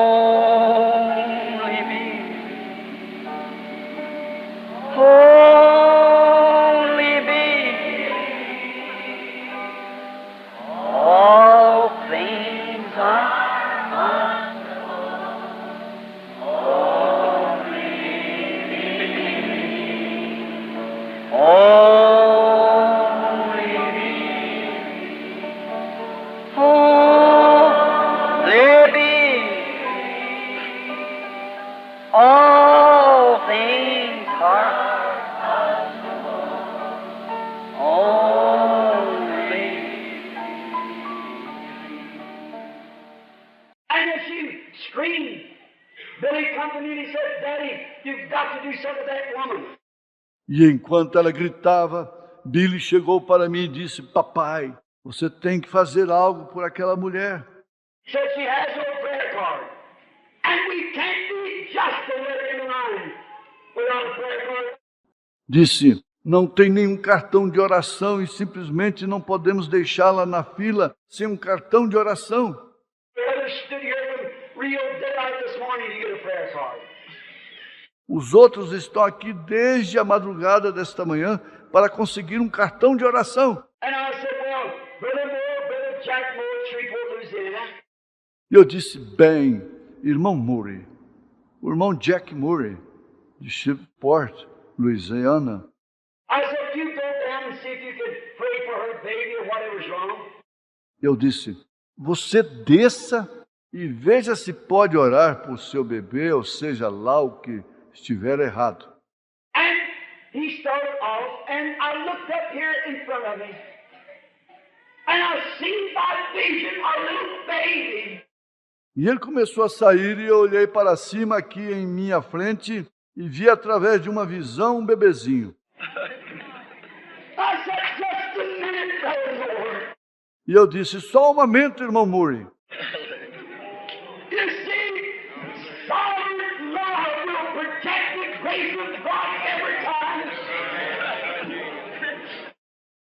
Only me. Only me. All things are only me. Only me. All things are only. And as she screamed, Billy come to me and he said, Daddy, you've got to do something with that woman. E enquanto ela gritava, Billy chegou para mim e disse: Papai, você tem que fazer algo por aquela mulher. He said she has no prayer card. And we can't be just to let her in the line without a prayer card. Disse: não tem nenhum cartão de oração e simplesmente não podemos deixá-la na fila sem um cartão de oração. The others stood here from real daylight this morning to get a prayer card. Os outros estão aqui desde a madrugada desta manhã para conseguir um cartão de oração. And I said, well, Brother Moore, Brother Jack Moore, Shreveport, Louisiana. E eu disse: bem, irmão Murray, o irmão Jack Murray, de Shreveport, Louisiana. I said, you go down and see if you can pray for her baby or whatever's wrong. Eu disse: você desça e veja se pode orar por seu bebê, ou seja lá o que estiver errado. And he started off, and I looked up here in front of me, and I seen by vision a little baby. E ele começou a sair e eu olhei para cima aqui em minha frente e vi através de uma visão um bebezinho. I said, just a minute, Brother Moore. E eu disse: só um momento, irmão Murray. You see, sovereign love will protect the grace of God every time.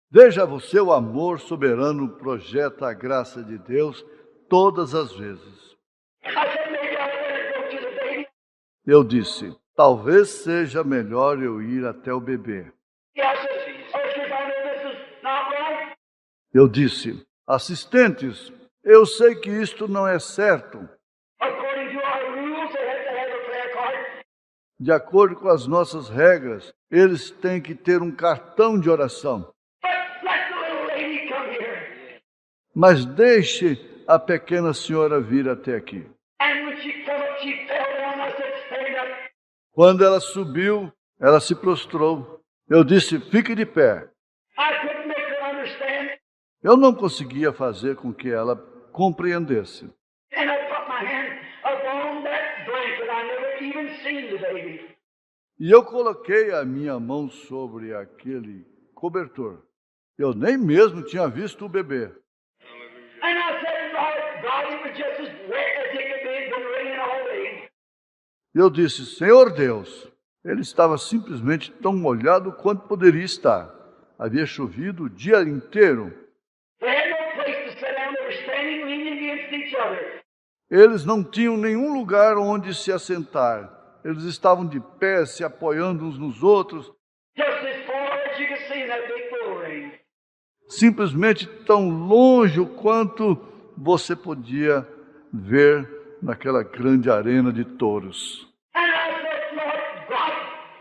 Veja você, o amor soberano projeta a graça de Deus todas as vezes. I said, maybe I better go to the baby. Eu disse: talvez seja melhor eu ir até o bebê. Yeah, I said, if I know this is not right. Eu disse: assistentes, eu sei que isto não é certo. According to our rules, they have to have a prayer card. De acordo com as nossas regras, eles têm que ter um cartão de oração. But let the little lady come here. Mas deixe a pequena senhora vir até aqui. And when she come up, she fell down. I said, stand up. Quando ela subiu, ela se prostrou. Eu disse: fique de pé. I couldn't make her understand. Eu não conseguia fazer com que ela compreendesse. And I put my hand upon that blanket. I never even seen the baby. E eu coloquei a minha mão sobre aquele cobertor. Eu nem mesmo tinha visto o bebê. And I said, Lord God, it was just as wet as it could be. Been raining all day. Eu disse: Senhor Deus, ele estava simplesmente tão molhado quanto poderia estar. Havia chovido o dia inteiro. They had no place to sit down. They were standing leaning against each other. Eles não tinham nenhum lugar onde se assentar. Eles estavam de pé, se apoiando uns nos outros, Just as far as you could see in that big bull ring. simplesmente tão longe quanto você podia ver naquela grande arena de touros. And I said, Lord God,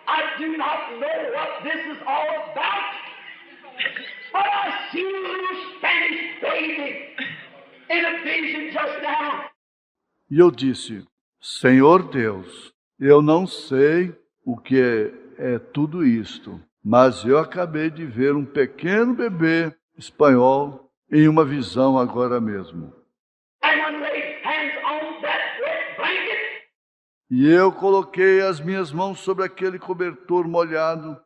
I do not know what this is all about. But I see a little Spanish baby in a vision just now. E eu disse: Senhor Deus, eu não sei o que é tudo isto, mas eu acabei de ver um pequeno bebê espanhol em uma visão agora mesmo. And when laid hands on that wet blanket, E eu coloquei as minhas mãos sobre aquele cobertor molhado.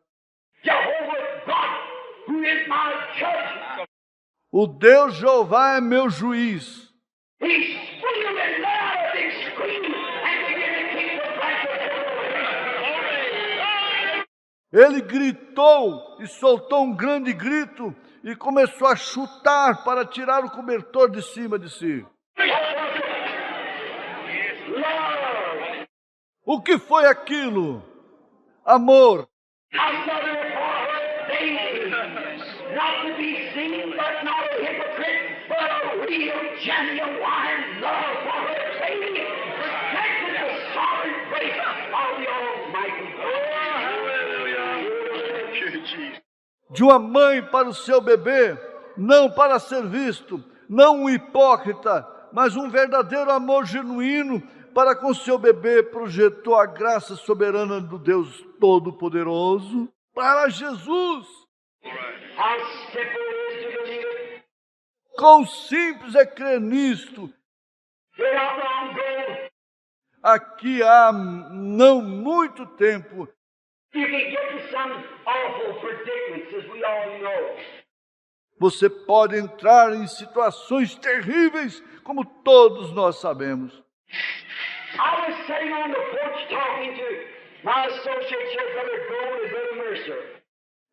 Jehovah God, who is my judge, O Deus Jeová é meu juiz. he screamed and loud and screamed and began to kick the blanket away. Ele gritou e soltou um grande grito e começou a chutar para tirar o cobertor de cima de si. O que foi aquilo? Amor. I mother for her baby, not to be seen, but not a hypocrite, but a real, genuine love for her baby, protected the sovereign grace of the Almighty God. De uma mãe para o seu bebê, não para ser visto, não um hipócrita, mas um verdadeiro amor genuíno para com seu bebê, projetou a graça soberana do Deus Todo-Poderoso para Jesus. How simple it is to believe it. Quão simples é crer nisto. Here not long ago, Aqui há não muito tempo, you can get to some awful predicaments, as we all know. você pode entrar em situações terríveis, como todos nós sabemos. I was sitting on the porch talking to my associate here, Brother Gold and Brother Mercer.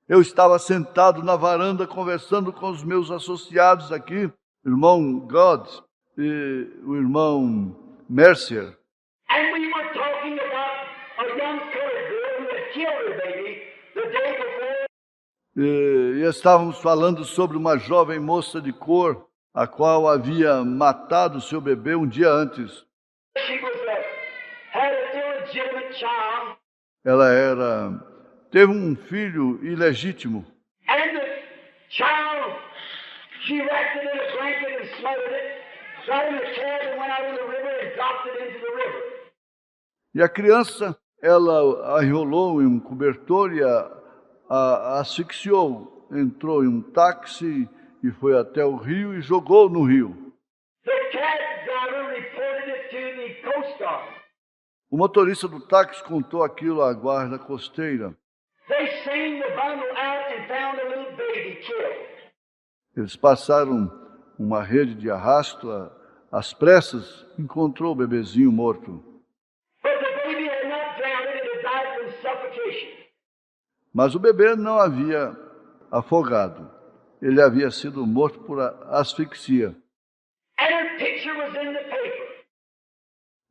Eu estava sentado na varanda conversando com os meus associados aqui, irmão God e o irmão Mercer. And we were talking about a young colored girl who had killed her baby the day before. E estávamos falando sobre uma jovem moça de cor, a qual havia matado seu bebê um dia antes. She had an illegitimate child, Ela teve um filho ilegítimo. and the child, she wrapped it in a blanket and smothered it, got in a cab and went out in the river and dropped it into the river. E a criança, ela a enrolou em um cobertor e a asfixiou. Entrou em um táxi e foi até o rio e jogou no rio. The cab driver reported it to the Coast Guard. O motorista do táxi contou aquilo à guarda costeira. They seen the bundle out and found a little baby killed. Eles passaram uma rede de arrasto às pressas, encontrou o bebezinho morto. But the baby had not drowned, it had died from suffocation. Mas o bebê não havia afogado. Ele havia sido morto por asfixia. And her picture was in the paper.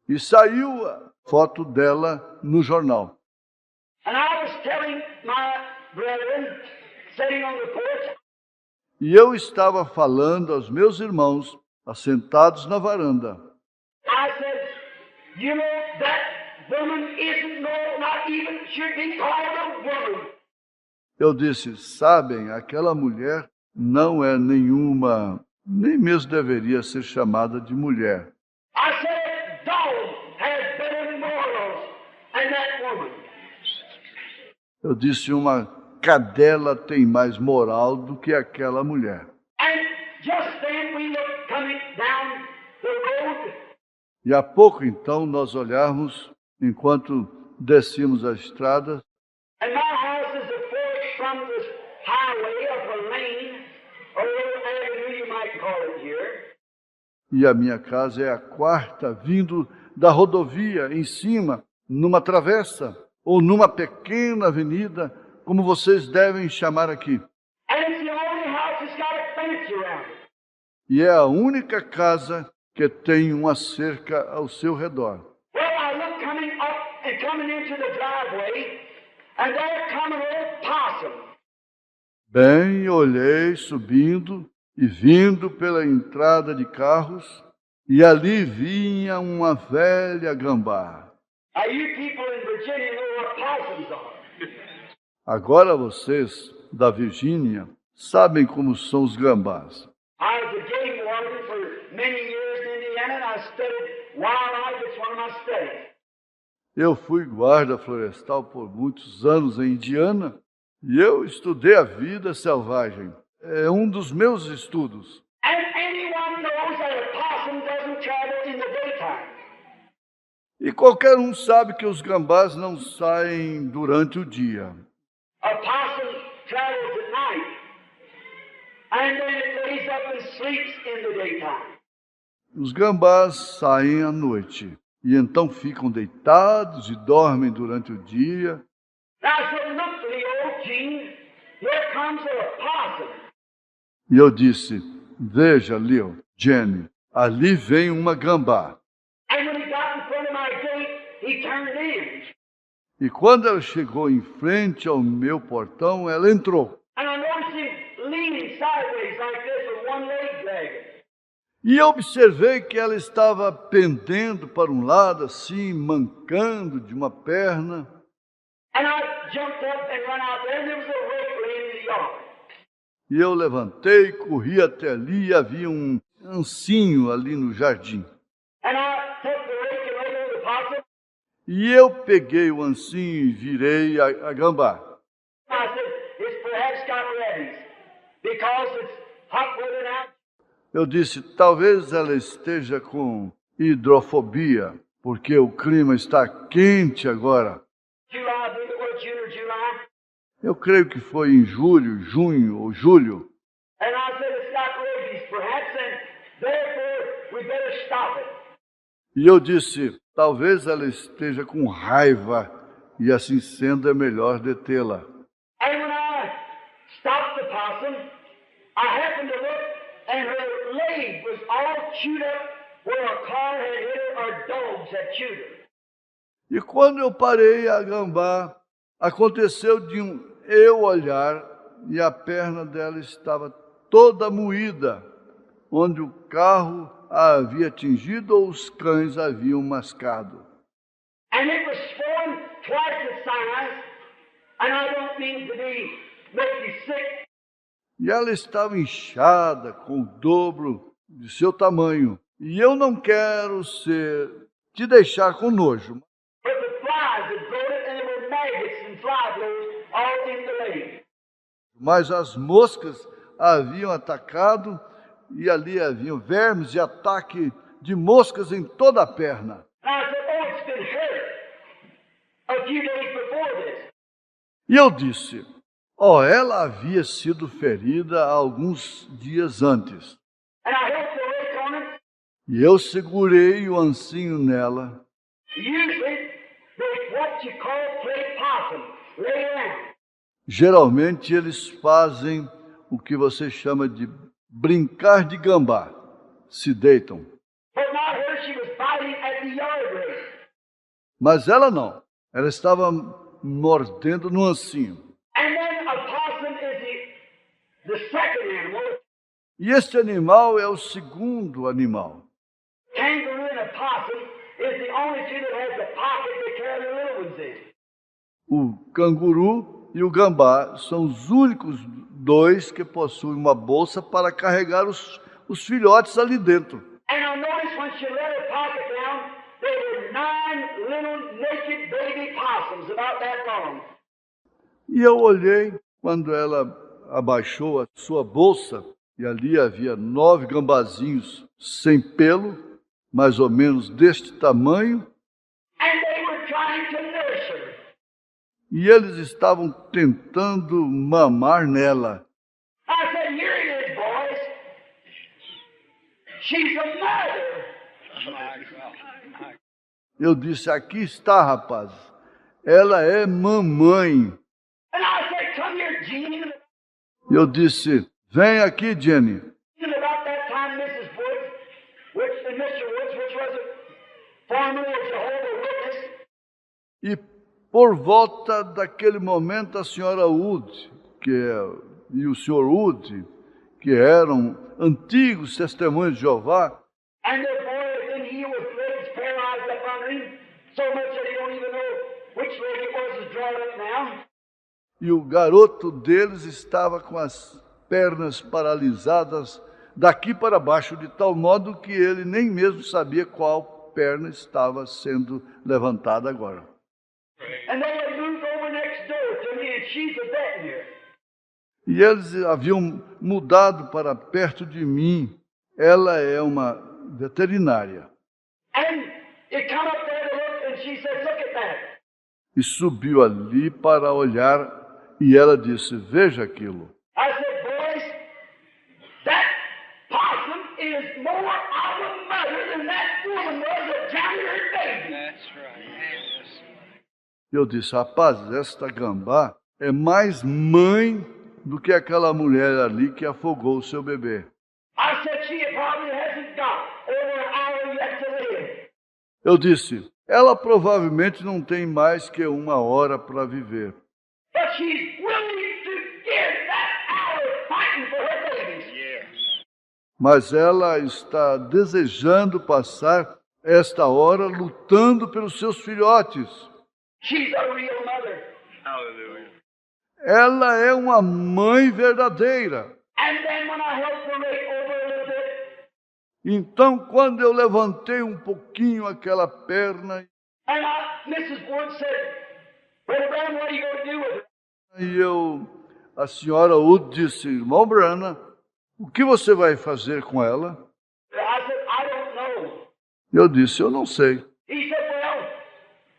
E saiu a foto dela no jornal. And I was telling my brethren, sitting on the porch, E eu estava falando aos meus irmãos, assentados na varanda. I said, you know, that woman isn't not even should be called a woman. Eu disse, sabem, aquela mulher não é nenhuma, nem mesmo deveria ser chamada de mulher. I said, a dog has better morals than that woman. Eu disse, uma cadela tem mais moral do que aquela mulher. And just then we looked coming down the road, E há pouco, então, nós olhamos, enquanto descíamos a estrada, and my house is the fourth from this highway of a lane, or a little avenue you might call it here. e a minha casa é a quarta, vindo da rodovia em cima, numa travessa, ou numa pequena avenida, como vocês devem chamar aqui. And it's the only house that's got a fence around it. E é a única casa que tem uma cerca ao seu redor. Well, I look coming up and coming into the driveway, and there come an old possum. Bem, olhei subindo e vindo pela entrada de carros, e ali vinha uma velha gambá. Now, you people in Virginia know what possums are. Agora vocês, da Virgínia, sabem como são os gambás. I was a game warden for many years in Indiana, and I studied wildlife. It's one of my studies. Eu fui guarda florestal por muitos anos em Indiana e eu estudei a vida selvagem. É um dos meus estudos. And anyone knows that a possum doesn't travel in the daytime. E qualquer um sabe que os gambás não saem durante o dia. A possum travels at night, and then it lays up and sleeps in the daytime. Os gambás saem à noite e então ficam deitados e dormem durante o dia. Now I said, look, Leo, Gene, here comes a possum. E eu disse, veja, Leo, Jenny, ali vem uma gambá. And when he got in front of my gate, he turned in. E quando ela chegou em frente ao meu portão, ela entrou. And I noticed him leaning sideways like this with one leg dragging. E eu observei que ela estava pendendo para um lado, assim, mancando de uma perna. And I jumped up and ran out there, and there was a rake laying in the yard. E eu levantei, corri até ali e havia um ancinho ali no jardim. And I took the rake and laid over the possum. E eu peguei o ancinho e virei a gambá. I said, it's perhaps got rabies, because it's hot weather now. Eu disse, talvez ela esteja com hidrofobia, porque o clima está quente agora. July, I believe it was June or July. Eu creio que foi em julho, junho ou julho. And I said, it's got rabies, perhaps, and therefore we better stop it. E eu disse, talvez ela esteja com raiva, e assim sendo é melhor detê-la. And when I stopped the possum, I happened to look, and her leg was all chewed up where a car had hit her or dogs had chewed her. E quando eu parei a gambá, aconteceu de eu olhar e a perna dela estava toda moída, onde o carro a havia atingido ou os cães a haviam mascado. And it was swollen twice its size, and I don't mean to make you sick. E ela estava inchada com o dobro de seu tamanho. E eu não quero te deixar com nojo. But the flies had grown it, and there were maggots and fly blows all in the leg. Mas as moscas a haviam atacado e ali haviam vermes e ataque de moscas em toda a perna. And I said, oh, it's been hurt a few days before this. E eu disse, ela havia sido ferida há alguns dias antes. And I held the rake on it. E eu segurei o ancinho nela. Usually, they what you call play possum, lay down. Geralmente eles fazem o que você chama de brincar de gambá. Se deitam. But not her, she was biting at the yard rake. Mas ela não. Ela estava mordendo no ancinho. And then a possum is the second animal. E este animal é o segundo animal. Kangaroo and a possum is the only two that has the pocket to carry the little ones in. O canguru e o gambá são os únicos dois que possuem uma bolsa para carregar os filhotes ali dentro. And I noticed when she let her pocket down, there were 9 little naked baby possums about that long. E eu olhei quando ela abaixou a sua bolsa e ali havia 9 gambazinhos sem pelo, mais ou menos deste tamanho, And they were trying to nurse her. e eles estavam tentando mamar nela. I said, here it is, boys. She's a mother. Eu disse, aqui está, rapaz. Ela é mamãe. And I said, come here, Gene. Eu disse, vem aqui, Jenny. And about that time, Mrs. Woods, Mr. Woods, which was a formerly a Jehovah's Witness, E por volta daquele momento, a senhora Wood, e o senhor Wood, que eram antigos testemunhos de Jeová, and the boy then he was legs paralyzed up under him, so much that he don't even know which leg it was drawn up now. e o garoto deles estava com as pernas paralisadas daqui para baixo, de tal modo que ele nem mesmo sabia qual perna estava sendo levantada agora. And they had moved over next door to me, and she's a vet here. E eles haviam mudado para perto de mim. Ela é uma veterinária. And it come up there to look, and she said, look at that. E subiu ali para olhar, e ela disse, veja aquilo. I said, boys, that possum is more of a mother than that woman was that carried her baby. That's right. Yes. Eu disse, rapaz, esta gambá é mais mãe do que aquela mulher ali que afogou o seu bebê. I said, she probably hasn't got over an hour yet to live. Eu disse, Ela provavelmente não tem mais que 1 hora para viver. But she's willing to give that hour fighting for her babies. Yes. Mas ela está desejando passar esta hora lutando pelos seus filhotes. She's a real mother. Hallelujah. Ela é uma mãe verdadeira. And then when I helped her rate over a little bit, Então, quando eu levantei um pouquinho aquela perna, and Mrs. Wood said, Brother Brown, what are you going to do with her? e a senhora Wood disse, irmão Branham, o que você vai fazer com ela? I said, I don't know. Eu disse, eu não sei. He said, well,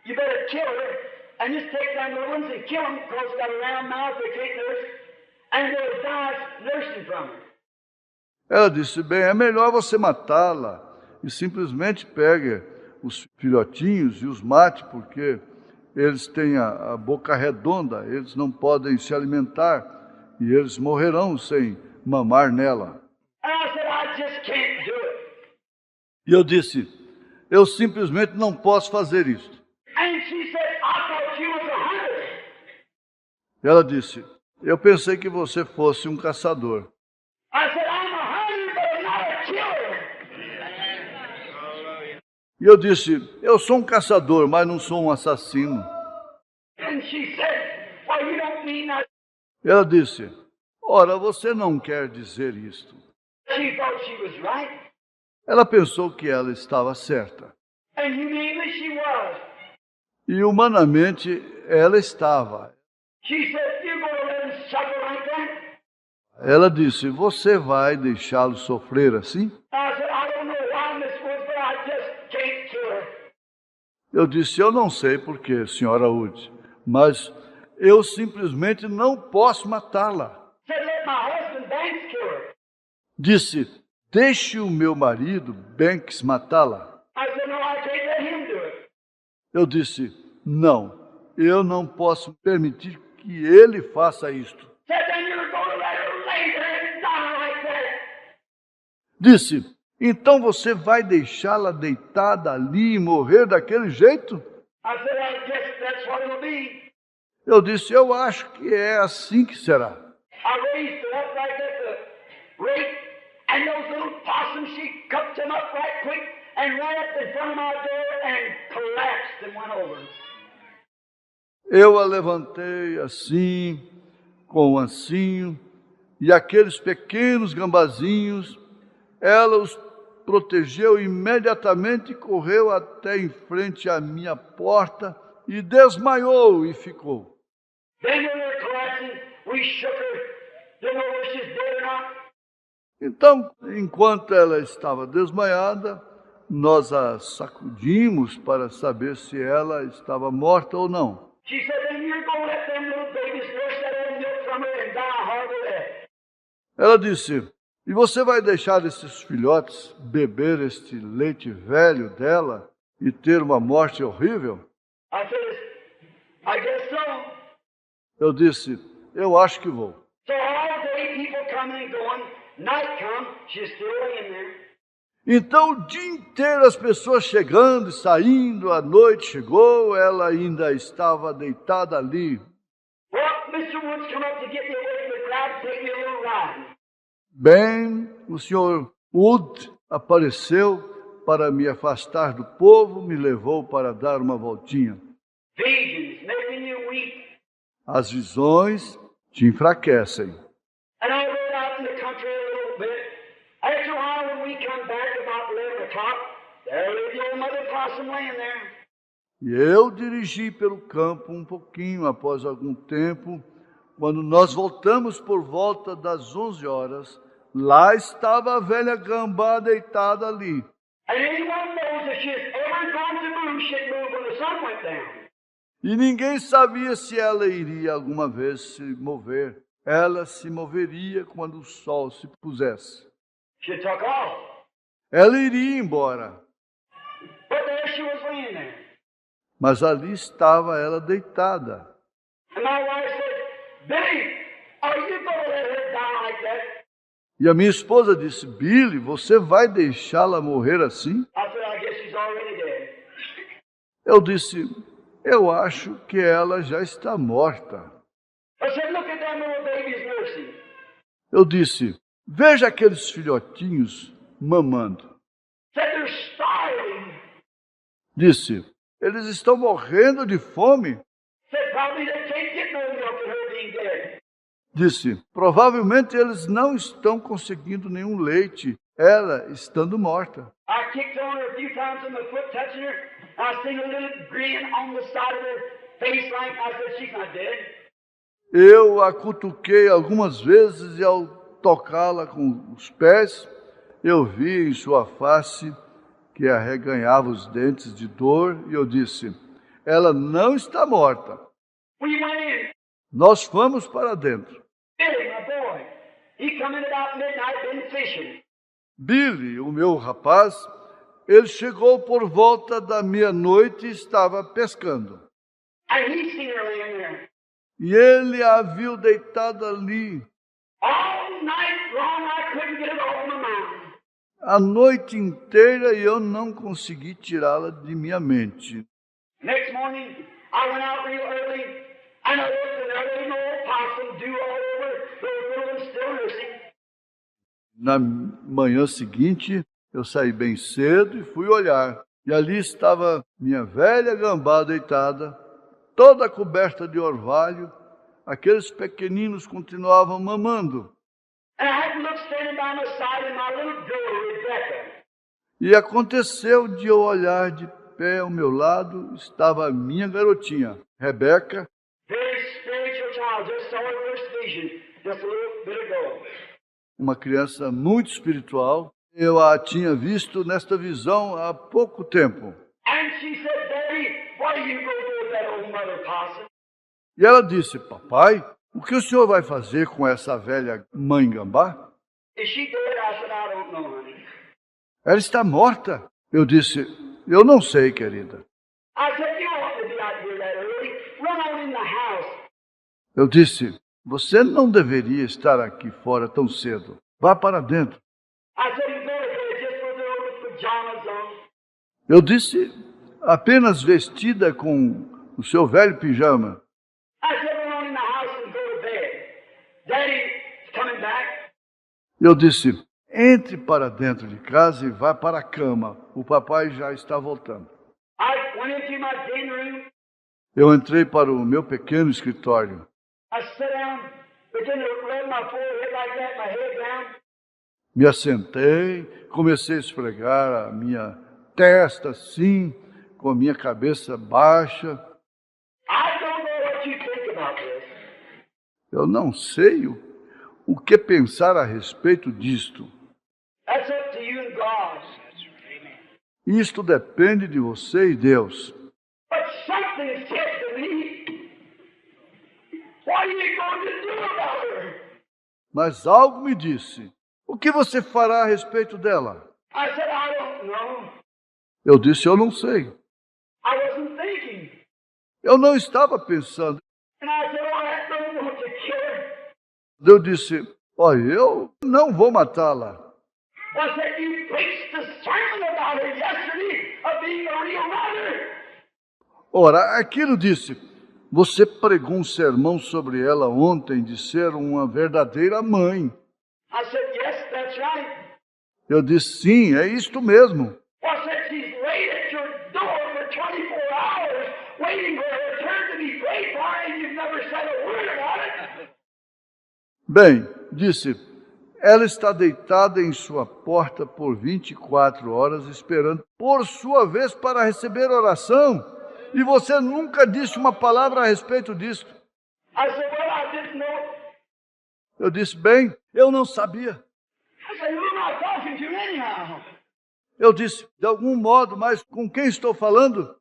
you better kill her and just take them little ones and kill them because it's got a round mouth, they can't nurse, and they'll die nursing from her. Ela disse, bem, é melhor você matá-la e simplesmente pegue os filhotinhos e os mate, porque eles têm a boca redonda, eles não podem se alimentar e eles morrerão sem mamar nela. And I said, I just can't do it. E eu disse, eu simplesmente não posso fazer isso. And she said, I thought you was a hunter. Ela disse, eu pensei que você fosse um caçador. I said, I'm a hunter, but I'm not a killer. E eu disse, eu sou um caçador, mas não sou um assassino. And she said, well, you don't mean that. Ela disse, ora, você não quer dizer isto. She thought she was right, Ela pensou que ela estava certa. and humanely she was. E humanamente ela estava. She said, you're going to let him suffer like that? Ela disse, você vai deixá-lo sofrer assim? I said, I don't know why, Miss Woods, but I just can't kill her. Eu disse, eu não sei porquê, senhora Wood, mas eu simplesmente não posso matá-la. Said, let my husband Banks kill her. Disse, deixe o meu marido, Banks, matá-la. I said, no, I can't let him do it. Eu disse, não, eu não posso permitir que ele faça isto. Said, then you're going to let her lay there and die like that. Disse, então você vai deixá-la deitada ali e morrer daquele jeito? I said, I guess that's what it'll be. Eu disse, eu acho que é assim que será. I raised her up right at the rake, and those little possums, she cupped them up right quick and ran up in front of my door and collapsed and went over. Eu a levantei assim, com o ancinho, e aqueles pequenos gambazinhos, ela os protegeu imediatamente e correu até em frente à minha porta e desmaiou e ficou. Then when they were collapsing, we shook her, didn't know whether she's dead or not. Então, enquanto ela estava desmaiada, nós a sacudimos para saber se ela estava morta ou não. She said, then you're going to let them little babies nurse that old milk from her and die a horrible death. Ela disse, e você vai deixar esses filhotes beber este leite velho dela e ter uma morte horrível? I said, I guess so. Eu disse, eu acho que vou. So all day people coming and going, night come, she's still laying there. Então, o dia inteiro as pessoas chegando e saindo, a noite chegou, ela ainda estava deitada ali. Well, Mr. Woods come up to get me away from the crowd and take me a little ride. Bem, o senhor Wood apareceu para me afastar do povo, me levou para dar uma voltinha. Visions making you weak. As visões te enfraquecem. And I rode out in the country a little bit. After a while, when we come back about 11 o'clock, there lay the old mother possum laying there. E eu dirigi pelo campo um pouquinho após algum tempo. Quando nós voltamos por volta das 11 horas, lá estava a velha gambá deitada ali. And anyone knows if she's ever going to move, she'd move when the sun went down. E ninguém sabia se ela iria alguma vez se mover. Ela se moveria quando o sol se pusesse. She took off. Ela iria embora. But there she was laying there. Mas ali estava ela deitada. And my wife said, Billy, are you going to let her die like that? E a minha esposa disse, Billy, você vai deixá-la morrer assim? I said, I guess she's already dead. Eu disse, eu acho que ela já está morta. I said, look at them little babies nursing. Eu disse, veja aqueles filhotinhos mamando. Said they're starving. Disse, eles estão morrendo de fome. Said probably they can't get no milk and her being dead. Disse, provavelmente eles não estão conseguindo nenhum leite, ela estando morta. I kicked on her a few times with my foot, touching her. I seen a little grin on the side of her face, like I said, she's not dead. Eu a cutuquei algumas vezes e ao tocá-la com os pés, eu vi em sua face que arreganhava os dentes de dor e eu disse, ela não está morta. We went in. Nós fomos para dentro. Billy, my boy, he come in about midnight, been fishing. Billy, o meu rapaz, ele chegou por volta da meia-noite e estava pescando. And he seen her laying there. E ele a viu deitada ali. All night long, I couldn't get it off my mind. A noite inteira e eu não consegui tirá-la de minha mente. Next morning, I went out real early, and I looked, and there was no possum dew all over. Those little ones still nursing. Na manhã seguinte, eu saí bem cedo e fui olhar. E ali estava minha velha gambá deitada, toda coberta de orvalho. Aqueles pequeninos continuavam mamando. And I had looked standing by my side, and my little girl, Rebecca. E aconteceu de eu olhar de pé ao meu lado, estava a minha garotinha, Rebeca, Very spiritual child, just saw her first vision just a little bit ago. uma criança muito espiritual. Eu a tinha visto nesta visão há pouco tempo. And she said, Daddy, what are you going to do with that old mother possum? E ela disse, papai, o que o senhor vai fazer com essa velha mãe gambá? Is she dead? I said, I don't know, honey. Ela está morta. Eu disse, eu não sei, querida. I said, you ought to be out here that early. Run on in the house. Eu disse, você não deveria estar aqui fora tão cedo. Vá para dentro. I said, you go to bed just with the old pajamas on. Eu disse, apenas vestida com o seu velho pijama. I said, run on in the house and go to bed. Daddy's coming back. Eu disse, entre para dentro de casa e vá para a cama. O papai já está voltando. I went into my den room. Eu entrei para o meu pequeno escritório. I sat down, began to rub my forehead like that, my head down. Me assentei, comecei a esfregar a minha testa assim, com a minha cabeça baixa. I don't know what you think about this. Eu não sei o que pensar a respeito disto. That's up to you and God. Isto depende de você e Deus. But something said to me, what are you going to do about her? Mas algo me disse, o que você fará a respeito dela? I said, I don't know. Eu disse, eu não sei. I wasn't thinking. Eu não estava pensando. And I said, oh, I don't want to kill her. Eu disse, olha, eu não vou matá-la. I said, you preached a sermon about her yesterday of being a real mother. Ora, aquilo disse, você pregou um sermão sobre ela ontem de ser uma verdadeira mãe. I said, yes, that's right. Eu disse, sim, é isto mesmo. I said, she's waited at your door for 24 hours, waiting for her turn to be prayed for, and you've never said a word about it. Bem, disse, ela está deitada em sua porta por 24 horas, esperando por sua vez para receber oração. E você nunca disse uma palavra a respeito disso. I said, well, I didn't know. Eu disse, bem, eu não sabia. I said, who am I talking to anyhow? Eu disse, de algum modo, mas com quem estou falando?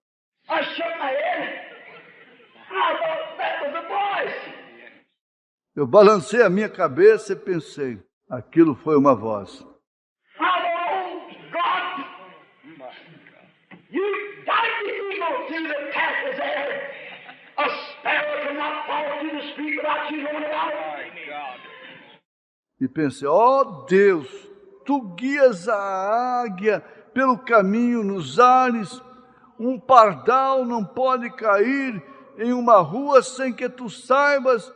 I shook my head, and I thought that was a voice. Eu balancei a minha cabeça e pensei, aquilo foi uma voz. I thought, oh, God, you guide the eagle through the pathless air. A sparrow cannot fall through the street without you knowing about it. E pensei, ó Deus, tu guias a águia pelo caminho nos ares. Um pardal não pode cair em uma rua sem que tu saibas.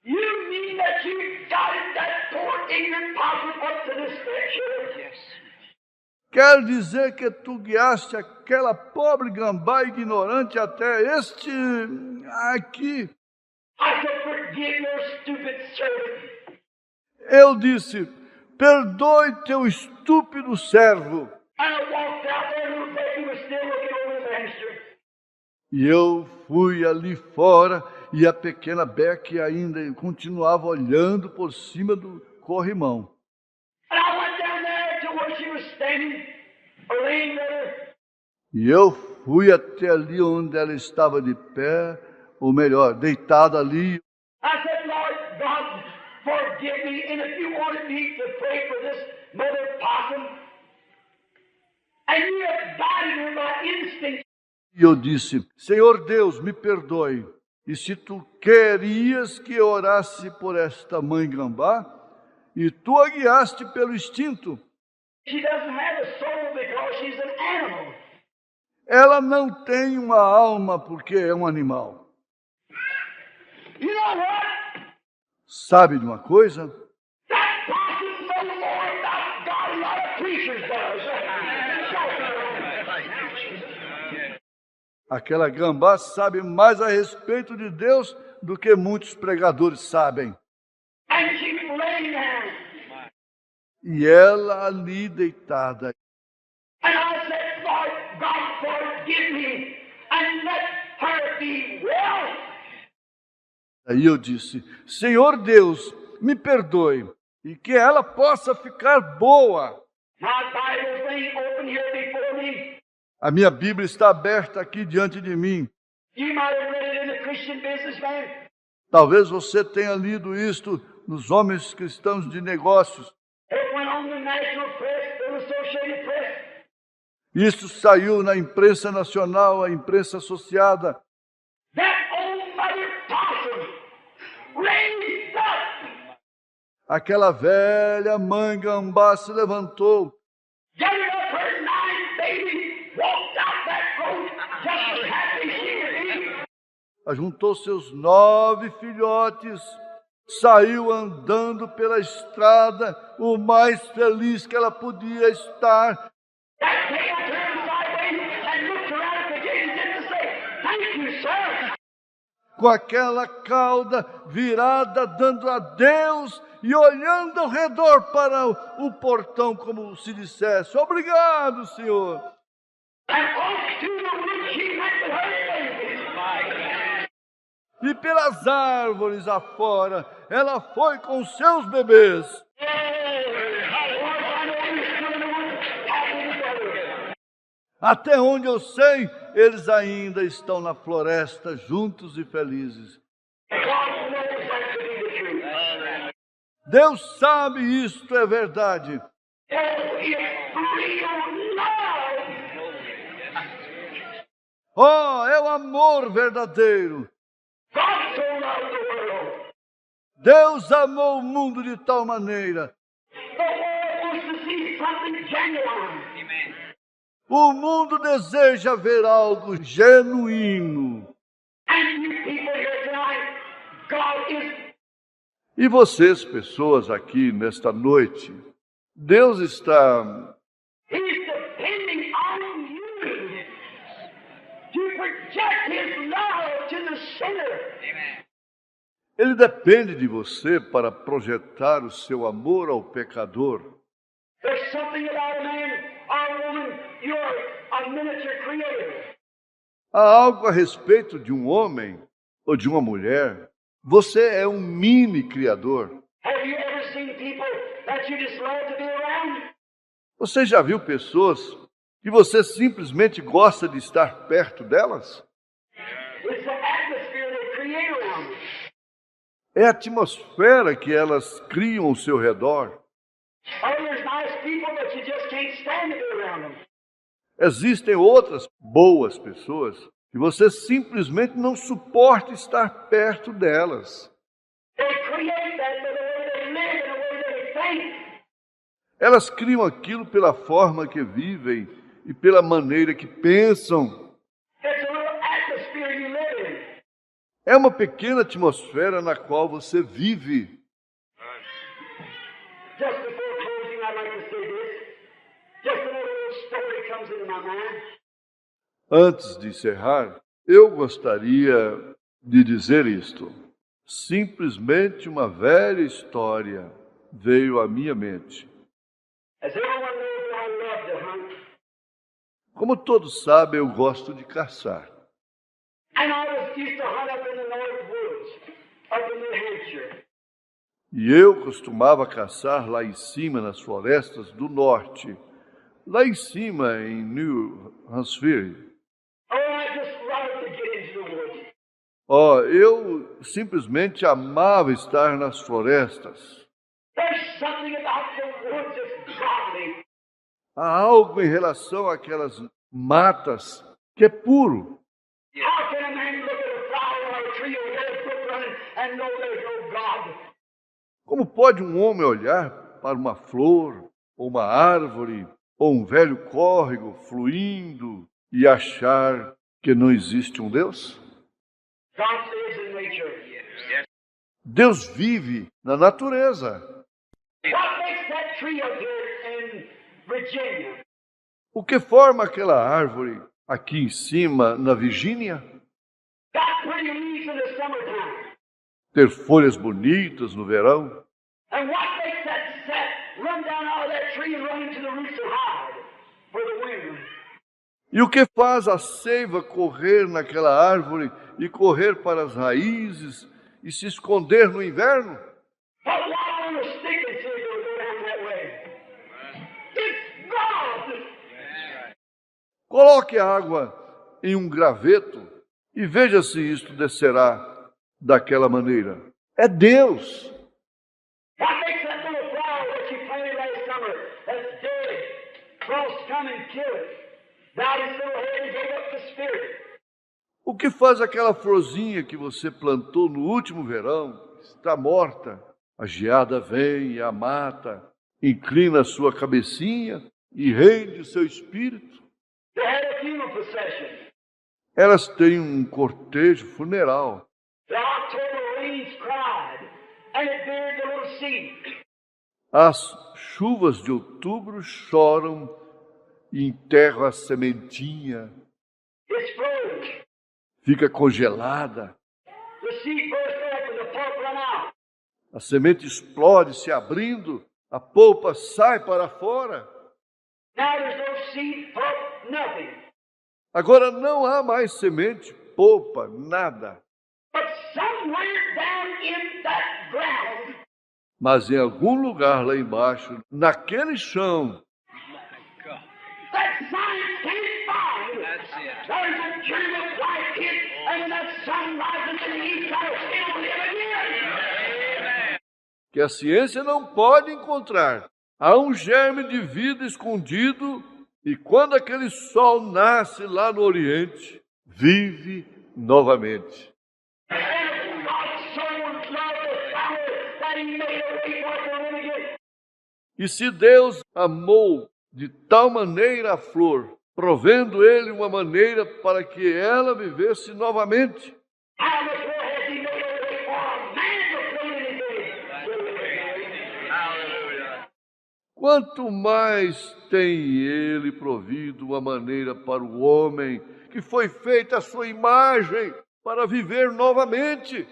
You mean that you guided that poor ignorant possum up to this scripture? Yes. Quer dizer que tu guiaste aquela pobre gambá ignorante até este aqui. I said, forgive your stupid servant. Eu disse, perdoe teu estúpido servo. And I walked out there, little baby was still looking over the banister. E eu fui ali fora e a pequena Becky ainda continuava olhando por cima do corrimão. And I went down there to where she was standing, laying there. E eu fui até ali onde ela estava de pé, ou melhor, deitada ali. I said, Lord God, forgive me. And if you wanted me to pray for this mother possum, and you have guided her by instinct. E eu disse, Senhor Deus, me perdoe. E se tu querias que eu orasse por esta mãe gambá, e tu a guiaste pelo instinto. She doesn't have a soul because she's an animal. Ela não tem uma alma porque é um animal. You know what? Sabe de uma coisa? That possum knows more about God than a lot of preachers does. Aquela gambá sabe mais a respeito de Deus do que muitos pregadores sabem. And she's laying there. E ela ali deitada. And I said, Lord God, forgive me and let her be well. Aí eu disse, Senhor Deus, me perdoe e que ela possa ficar boa. My Bible thing open here before me. A minha Bíblia está aberta aqui diante de mim. You might have read it in the Christian Businessman. Talvez você tenha lido isto nos Homens Cristãos de Negócios. It went on the national press, the Associated Press. Isso saiu na imprensa nacional, a imprensa associada. That old mother possum raised up, Aquela velha mãe gambá se levantou, gathered up her 9 babies, walked out that road just as happy as she could be. ajuntou seus 9 filhotes, saiu andando pela estrada, o mais feliz que ela podia estar. That tail turned sideways and looked around at the gate and didn't say, thank you, sir. Com aquela cauda virada, dando adeus e olhando ao redor para o portão, como se dissesse, obrigado, Senhor. And off to the woods she went with her babies. E pelas árvores afora, ela foi com seus bebês. Até onde eu sei, eles ainda estão na floresta, juntos e felizes. Deus sabe isto é verdade. Oh, é o amor verdadeiro. Deus amou o mundo de tal maneira. O mundo deseja ver algo genuíno. E vocês, pessoas aqui nesta noite, Deus está Ele depende de você para projetar o seu amor ao pecador. There's something about a man or a woman, you're a miniature creator. Há algo a respeito de um homem ou de uma mulher. Você é um mini criador. Have you ever seen people that you just love to be around? Você já viu pessoas que você simplesmente gosta de estar perto delas? It's the atmosphere they create around you. É a atmosfera que elas criam ao seu redor. Oh, there's nice people, but you just can't stand to be around them. Existem outras boas pessoas que você simplesmente não suporta estar perto delas. They create that by the way they live and the way they think. Elas criam aquilo pela forma que vivem e pela maneira que pensam. É uma pequena atmosfera na qual você vive. Just before closing, I'd like to say this. Just another little story comes into my mind. Antes de encerrar, eu gostaria de dizer isto. Simplesmente uma velha história veio à minha mente. As everyone knows, I love to hunt. Como todos sabem, eu gosto de caçar. And I used to hunt up in the North Woods, up in New Hampshire. E eu costumava caçar lá em cima, nas florestas do norte. Lá em cima, em New Hampshire. Oh, I just love to get into the woods. Eu simplesmente amava estar nas florestas. There's something about the woods that's godly. Há algo em relação àquelas matas que é puro. How can a man look at a flower or a tree or hear a brook running and know there's no God? Como pode um homem olhar para uma flor, ou uma árvore, ou um velho córrego fluindo e achar que não existe um Deus? God lives in nature. Yes. Deus vive na natureza. What makes that tree up here in Virginia? O que forma aquela árvore aqui em cima, na Virgínia? Got pretty leaves in the summertime. Ter folhas bonitas no verão? And what makes that sap run down out of that tree and run into the roots and hide for the winter? E o que faz a seiva correr naquela árvore e correr para as raízes e se esconder no inverno? But water on a stick and see it go down that way. It's God! Coloque a água em um graveto e veja se isto descerá daquela maneira. É Deus. What makes that little flower that you planted last summer that's dead? Frost come and kill it. Bowed its little head and gave up the spirit. O que faz aquela florzinha que você plantou no último verão? Está morta. A geada vem e a mata, inclina a sua cabecinha e rende o seu espírito. They had a funeral procession. Elas têm um cortejo funeral. The October rains cried, and it buried the little seed. As chuvas de outubro choram e enterram a sementinha. It's froze. Fica congelada. The seed burst open, the pulp run out. A semente explode, se abrindo, a polpa sai para fora. Now there's no seed, pulp, nothing. Agora não há mais semente, polpa, nada. But somewhere down in that ground, Mas em algum lugar lá embaixo, naquele chão, that science can't find. That's it. There's a germ of life in it, and when that sun rises in the east, it'll live again. que a ciência não pode encontrar. Há um germe de vida escondido e quando aquele sol nasce lá no Oriente, vive novamente. And God so loved the flower that he made a way for it to live again. E se Deus amou de tal maneira a flor, provendo ele uma maneira para que ela vivesse novamente, How much more has he made a way for a man to play anything? Hallelujah. quanto mais tem ele provido uma maneira para o homem que foi feita à sua imagem para viver novamente.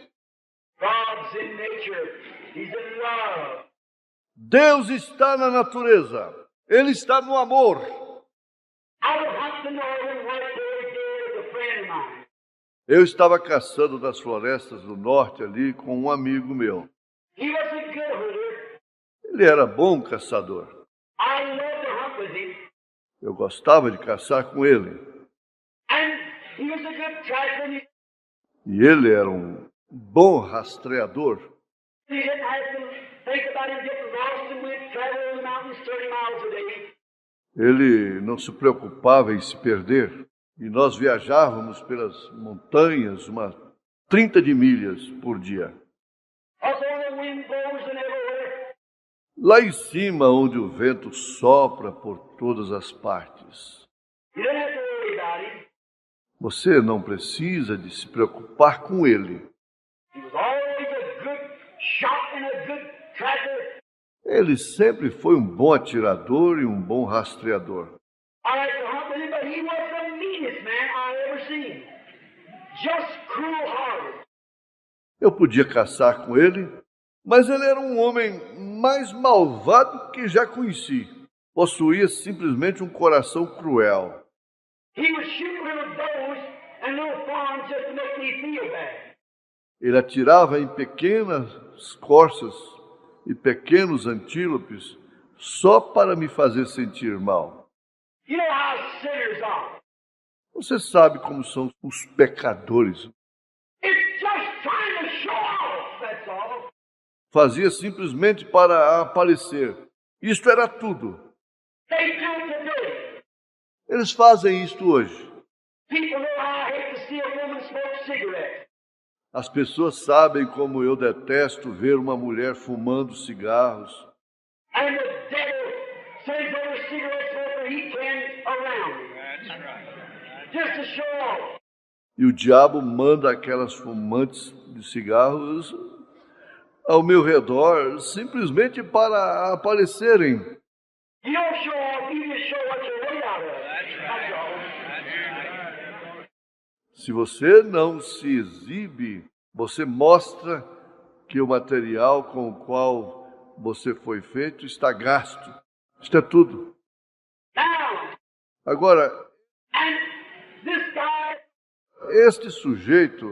God's in nature. He's in love. Deus está na natureza, ele está no amor. I was hunting the northern white-tailed deer with a friend of mine. Eu estava caçando nas florestas do norte ali com um amigo meu. He was a good hunter. Ele era bom caçador. I loved to hunt with him. Eu gostava de caçar com ele. And he was a good tracker. And E ele era um bom rastreador. he didn't have to think about him getting lost and we'd travel over the mountains 30 miles a day. Ele não se preocupava em se perder. E nós viajávamos pelas montanhas 30 de milhas por dia. Also the wind blows and everywhere. Lá em cima, onde o vento sopra por todas as partes. You didn't have to worry about him. Você não precisa de se preocupar com ele. He was always a good shot and a good tracker. Ele sempre foi um bom atirador e um bom rastreador. I like to hunt with him, but he was the meanest man I ever seen. Just cruel-hearted. Eu podia caçar com ele, mas ele era um homem mais malvado que já conheci. Possuía simplesmente um coração cruel. He would shoot little does and little fawns just to make me feel bad. Ele atirava em pequenas corças e pequenos antílopes só para me fazer sentir mal. You know how sinners are. Você sabe como são os pecadores. It's just trying to show off, that's all. Fazia simplesmente para aparecer. Isto era tudo. They do it today. Eles fazem isto hoje. People know how I hate to see a woman smoke cigarettes. As pessoas sabem como eu detesto ver uma mulher fumando cigarros. And the devil sends every cigarette smoker he can around me. That's right. Just to show off. E o diabo manda aquelas fumantes de cigarros ao meu redor simplesmente para aparecerem. You don't show off, you just show what you're made out of. That's That's all. right. That's right. Se você não se exibe, você mostra que o material com o qual você foi feito está gasto. Isto é tudo. Now, Agora, and this guy, este sujeito,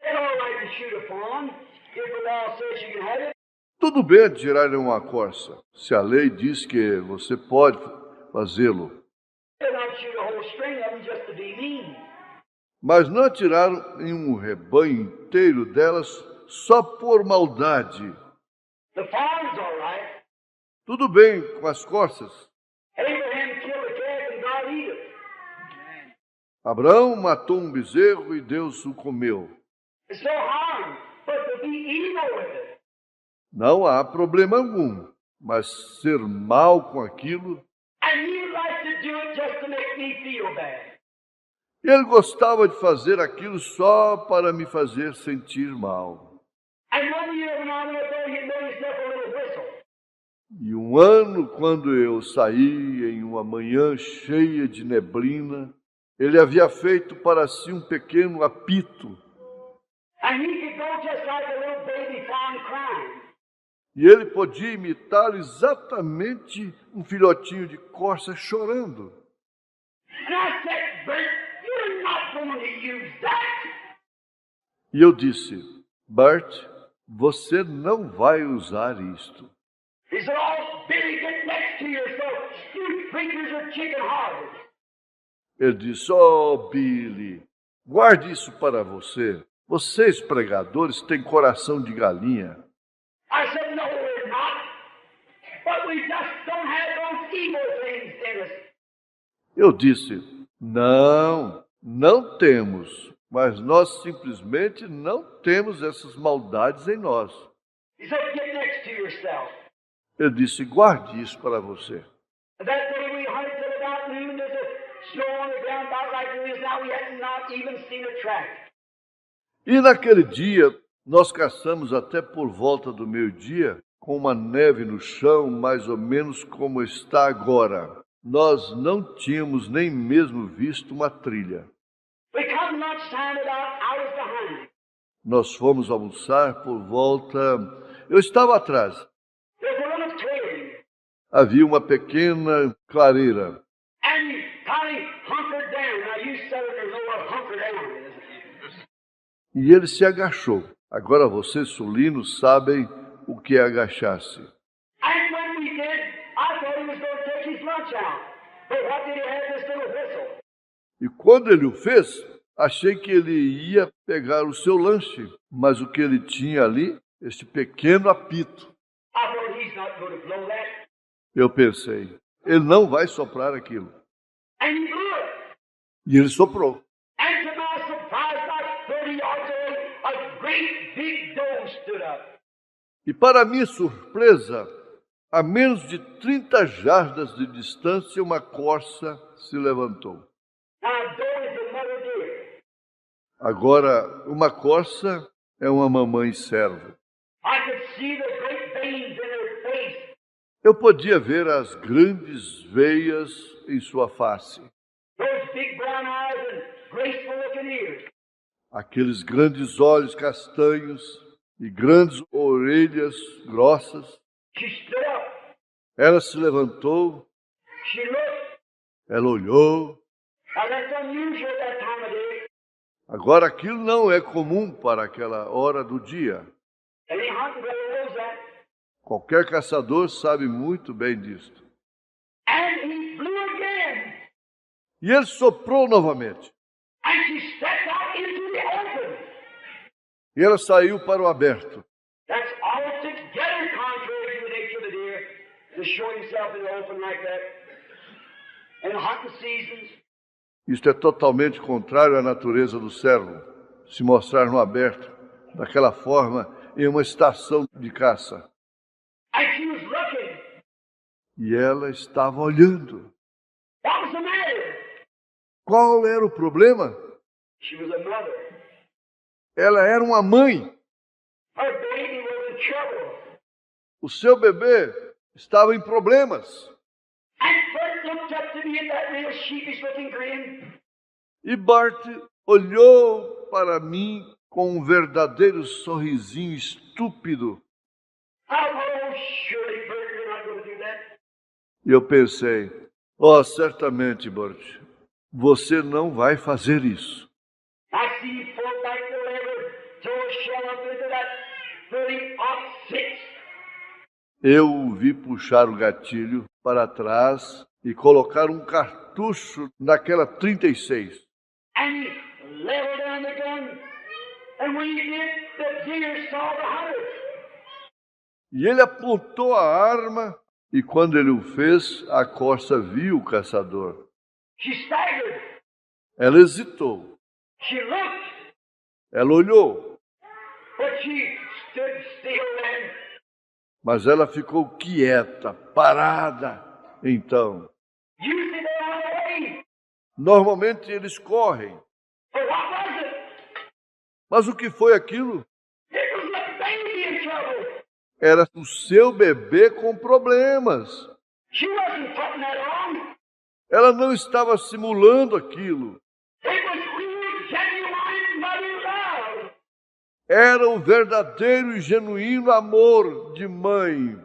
it's all right to shoot a fawn if the law says you can have it. tudo bem atirar em uma corça, se a lei diz que você pode fazê-lo. They're not shoot a whole string of them just to be mean. Mas não atirar em um rebanho inteiro delas só por maldade. The fawn's all right. Tudo bem com as corças. Abraham killed a calf and God eat it. Abraão matou um bezerro e Deus o comeu. It's no harm, but to be evil with it. Não há problema algum, mas ser mal com aquilo. And you like to do it just to make me feel bad. E ele gostava de fazer aquilo só para me fazer sentir mal. And one year when I went there, you made yourself a little whistle. E um ano, quando eu saí em uma manhã cheia de neblina, ele havia feito para si um pequeno apito. And he could go just like a little baby fawn crying. E ele podia imitar exatamente um filhotinho de corça chorando. And I said, Bert, you're not going to use that. E eu disse, Bart, você não vai usar isto. He said, oh, Billy, get next to yourself. You preachers are chicken-hearted. Ele disse, oh, Billy, guarde isso para você. Vocês, pregadores, têm coração de galinha. I said, no, we're not. But we just don't have those evil things in us. Eu disse, não temos, mas nós simplesmente não temos essas maldades em nós. He said, get next to yourself. Ele disse, guarde isso para você. And that day we hunted till about noon. There's a snow on the ground about like there is now. We had not even seen a track. E naquele dia, nós caçamos até por volta do meio-dia, com uma neve no chão, mais ou menos como está agora. Nós não tínhamos nem mesmo visto uma trilha. We come lunchtime about hours behind. Nós fomos almoçar por volta... Eu estava atrás. There's a little clearing. Havia uma pequena clareira. And you finally hunkered down. Now you southerners know what hunker down is. E ele se agachou. Agora vocês, sulinos, sabem o que é agachar-se. And when we did, I thought he was going to take his lunch out. But what did he have this little whistle? E quando ele o fez, achei que ele ia pegar o seu lanche. Mas o que ele tinha ali, este pequeno apito. I thought he's not going to blow that. Eu pensei, ele não vai soprar aquilo. And he blew it. E ele soprou. And to my surprise, about 30 yards away, a great big doe stood up. E para minha surpresa, a menos de 30 jardas de distância, uma corça se levantou. Now, a doe is the mother deer. Agora, uma corça é uma mamãe serva. I could see the great veins in her face. Eu podia ver as grandes veias em sua face, Those big brown eyes and graceful looking ears. aqueles grandes olhos castanhos e grandes orelhas grossas. She stood up. Ela se levantou, She looked. ela olhou. Now that's unusual at that time of day. Agora, aquilo não é comum para aquela hora do dia. Any hunting brother knows that. Qualquer caçador sabe muito bem disto. And he blew again. E ele soprou novamente. And she stepped out into the open. E ela saiu para o aberto. That's altogether contrary to the nature of the deer, to show himself in the open like that. In hunting seasons, Isto é totalmente contrário à natureza do servo, se mostrar no aberto, daquela forma, em uma estação de caça. and she was looking. E ela estava olhando. What was the matter? Qual era o problema? She was a mother. Ela era uma mãe. Her baby was in trouble. O seu bebê estava em problemas. And Bert looked up to me with that real sheepish looking grin. E Bart olhou para mim com um verdadeiro sorrisinho estúpido. I thought, oh, surely, Bert, you're not going to do that. E eu pensei, oh, certamente, Bart, você não vai fazer isso. I see him pull back the lever, throw a shell up into that 30-06. Eu o vi puxar o gatilho para trás e colocar um cartucho naquela 36. And he leveled down the gun. And when he did, the deer saw the hunter. E ele apontou a arma e quando ele o fez, a corça viu o caçador. She staggered. Ela hesitou. She looked. Ela olhou, But she stood still then. mas ela ficou quieta, parada. Então, Usually they run away. normalmente eles correm. But what was it? Mas o que foi aquilo? It was the baby in trouble. Era o seu bebê com problemas. She wasn't putting that on. Ela não estava simulando aquilo. It was real, genuine mother love. Era o verdadeiro e genuíno amor de mãe.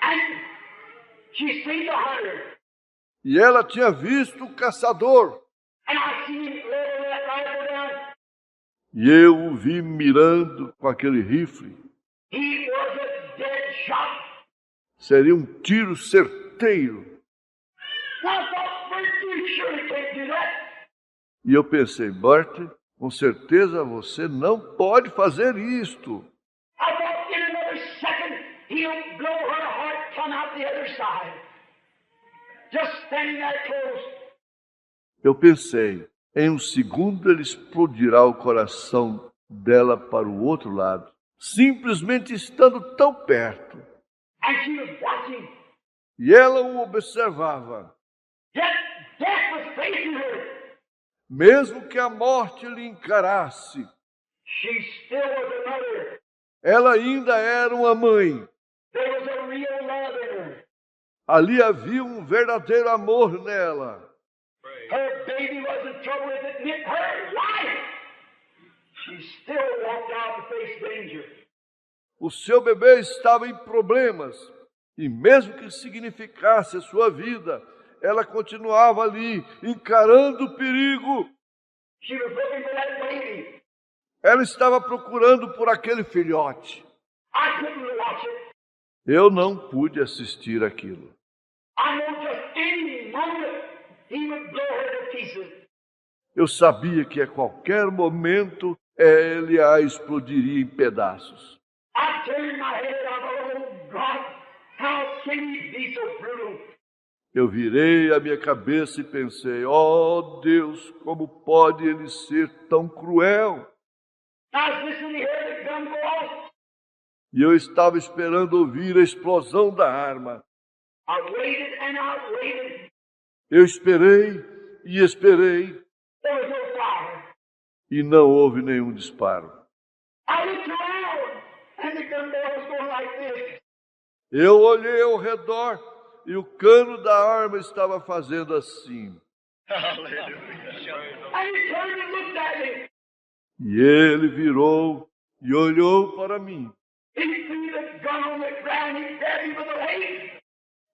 And she seen the hunter. E ela tinha visto o caçador. And I seen him level that rifle down. E eu o vi mirando com aquele rifle. He was a dead shot. Seria um tiro certeiro. I thought, Bert, you surely can't do that. E eu pensei, Bart, com certeza você não pode fazer isto. I thought in another second he'll blow her heart plumb out the other side. Just standing that close. Eu pensei, em um segundo ele explodirá o coração dela para o outro lado, simplesmente estando tão perto. And she was watching. E ela o observava. Yet death was facing her. Mesmo que a morte lhe encarasse, She still was a mother. ela ainda era uma mãe. There was a real love in her. Ali havia um verdadeiro amor nela. Her baby was in trouble with it, meant her life. She still walked out to face danger. O seu bebê estava em problemas. E mesmo que significasse a sua vida, ela continuava ali, encarando o perigo. She was looking for that baby. Ela estava procurando por aquele filhote. I couldn't watch it. Eu não pude assistir aquilo. I know just any moment he would blow her to pieces. Eu sabia que a qualquer momento ele a explodiria em pedaços. I turned my head and I thought, oh God, how can he be so brutal? Eu virei a minha cabeça e pensei, oh Deus, como pode ele ser tão cruel? I was listening to hear the gun go off. E eu estava esperando ouvir a explosão da arma. I waited and I waited. Eu esperei e esperei. There was no fire. e não houve nenhum disparo. I looked around, and the gun barrel was going like this. Eu olhei ao redor e o cano da arma estava fazendo assim. Hallelujah. And he turned and looked at me. E ele virou e olhou para mim. He threw the gun on the ground. He grabbed me by the leg.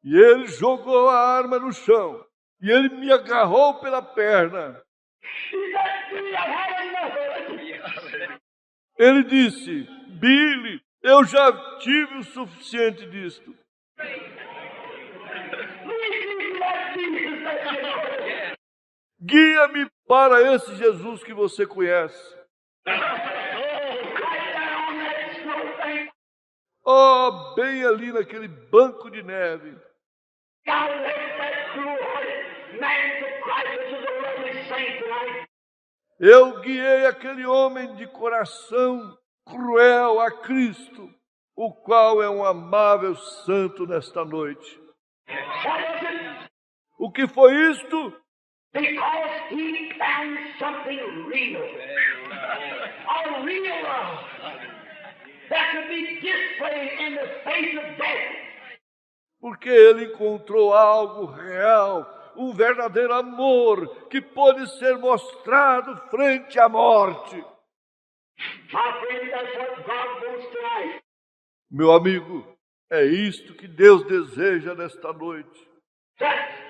E ele jogou a arma no chão. E ele me agarrou pela perna. He said, Billy, I've had enough of it. Ele disse: Billy, eu já tive o suficiente disto. Lead me to that Jesus that you know. Guia-me para esse Jesus que você conhece. Right down on that snow bank. Oh, bem ali naquele banco de neve. God led that cruel-hearted man to Christ, which is a lovely saint tonight. Eu guiei aquele homem de coração cruel a Cristo, o qual é um amável santo nesta noite. What was it? O que foi isto? Because he found something real. A real love that could be displayed in the face of death. Porque ele encontrou algo real, um verdadeiro amor que pode ser mostrado frente à morte. My friend, that's what God wants tonight. Meu amigo, é isto que Deus deseja nesta noite. That's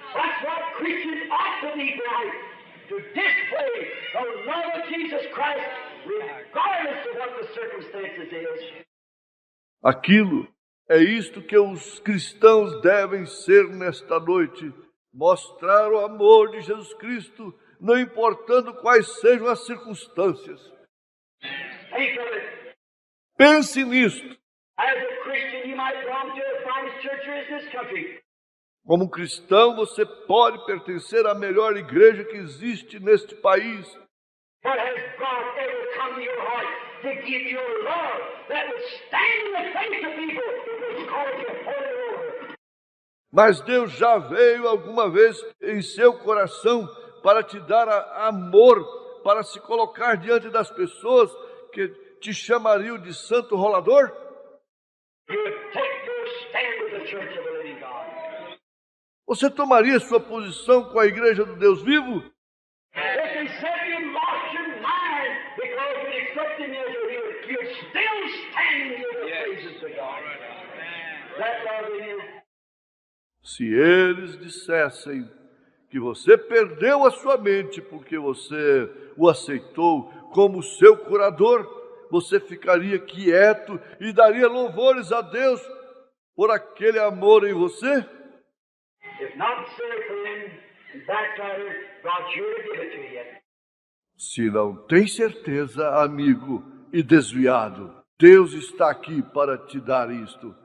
what Christians ought to be tonight. To display the love of Jesus Christ regardless of what the circumstances is. Aquilo é isto que os cristãos devem ser nesta noite. Mostrar o amor de Jesus Cristo, não importando quais sejam as circunstâncias. Think of it. Pense nisto. As a Christian, you might belong to the finest church there is in this country. Como cristão, você pode pertencer à melhor igreja que existe neste país. But has God ever come to your heart to give you a love that would stand in the face of people if it called you holy over? Mas Deus já veio alguma vez em seu coração para te dar amor, para se colocar diante das pessoas que te chamariam de santo rolador? You would take your stand with the church of the living God. Você tomaria sua posição com a igreja do Deus vivo? If they said you lost your mind because you accepted Him as your healer, you're still standing here to praises to God. That love in you. Se eles dissessem que você perdeu a sua mente porque você o aceitou como seu curador, você ficaria quieto e daria louvores a Deus por aquele amor em você? If not sinner friend and backslider, God's sure to give it to you. Se não tem certeza, amigo e desviado, Deus está aqui para te dar isto.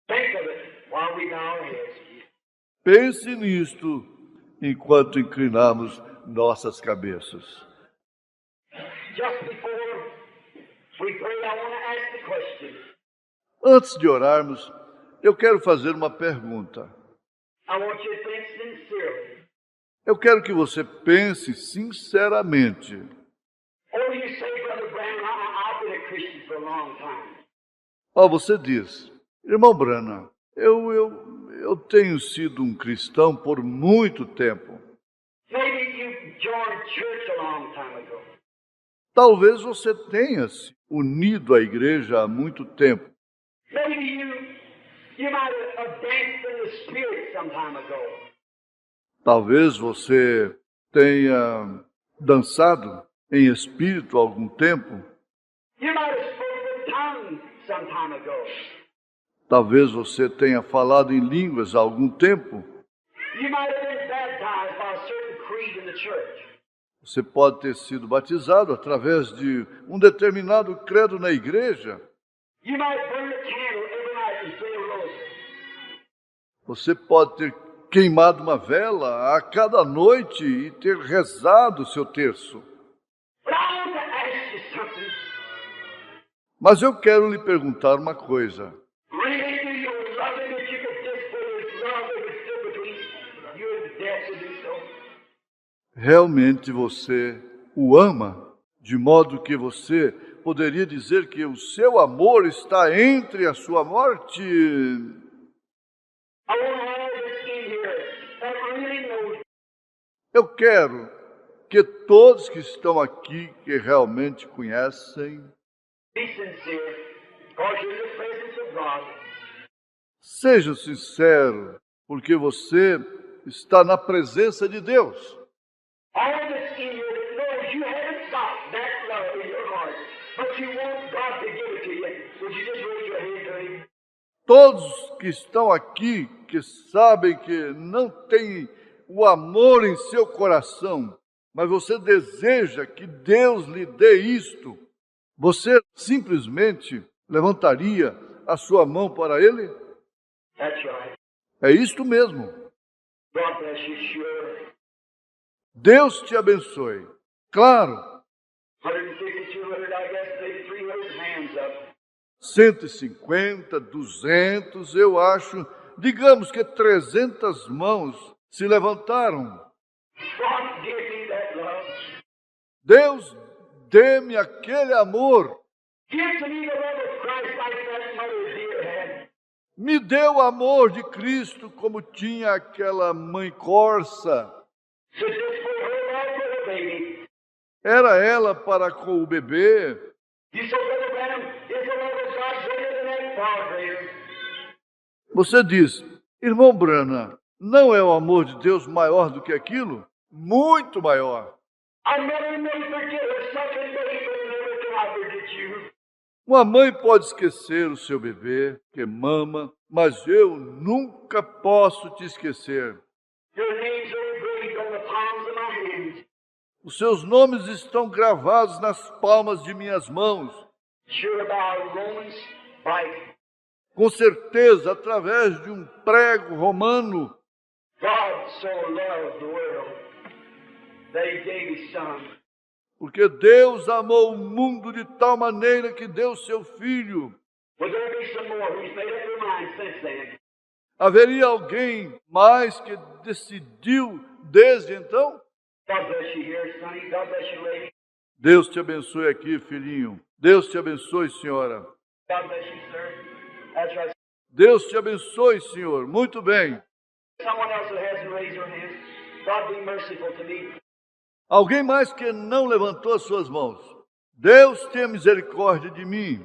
Think of it while we bow our heads. Pense nisto enquanto inclinamos nossas cabeças. Just before we pray, I want to ask the question. Antes de orarmos, eu quero fazer uma pergunta. I want you to think sincerely. Eu quero que você pense sinceramente. Or you say, Brother Brown, I've been a Christian for a long time. Você diz, irmão Branham, eu tenho sido um cristão por muito tempo. Maybe you joined church a long time ago. Talvez você tenha se unido à igreja há muito tempo. Maybe you might have danced in the Spirit some time ago. Talvez você tenha dançado em espírito há algum tempo. You might have spoken with tongues some time ago. Talvez você tenha falado em línguas há algum tempo. You might have been baptized by a certain creed in the church. Você pode ter sido batizado através de um determinado credo na igreja. You might burn a candle every night and say a rosary. Você pode ter queimado uma vela a cada noite e ter rezado o seu terço. But I want to ask you something. Mas eu quero lhe perguntar uma coisa. Really, do you love Him that you could display His love that was still between you and death to do so? Realmente você o ama de modo que você poderia dizer que o seu amor está entre a sua morte. I want all that's in here that really knows Eu quero que todos que estão aqui, que realmente conhecem, be sincere, because you're in the presence of God. seja sincero, porque você está na presença de Deus. All that's in you that knows you haven't got that love in your heart, but you want God to give it to you. Would you just raise your hand to Him? Todos que estão aqui, que sabem que não têm o amor em seu coração, mas você deseja que Deus lhe dê isto, você simplesmente levantaria a sua mão para Ele? That's right. É isto mesmo. God bless you, sure. Deus te abençoe. Claro, 150, 200, I guess, maybe 300 hands up. 150, 200, eu acho, digamos que 300 mãos se levantaram. God give me that love. Deus, dê-me aquele amor. Give to me the love of Christ like that mother dear had. Me dê o amor de Cristo como tinha aquela mãe corça. So just for her love for the baby. Era ela para com o bebê. You said, Brother Branham, is the love of God greater than that? Far greater. Você diz, irmão Branham, não é o amor de Deus maior do que aquilo? Muito maior. A mother may forget her sucking baby, but never can I forget you. Uma mãe pode esquecer o seu bebê, que mama, mas eu nunca posso te esquecer. Your names are engraved on the palms of my hands. Os seus nomes estão gravados nas palmas de minhas mãos. Sure by Romans, by Com certeza, através de um prego romano, God so loved the world that He gave His Son. porque Deus amou o mundo de tal maneira que deu seu Filho. Will there be some more who's made up their mind since then? Haveria alguém mais que decidiu desde então? God bless you here, Sonny. God bless you, lady. Deus te abençoe aqui, filhinho. Deus te abençoe, senhora. God bless you, sir. That's right. Deus te abençoe, senhor. Muito bem. Someone else who hasn't raised their hand. God be merciful to me. Alguém mais que não levantou as suas mãos. Deus tenha misericórdia de mim.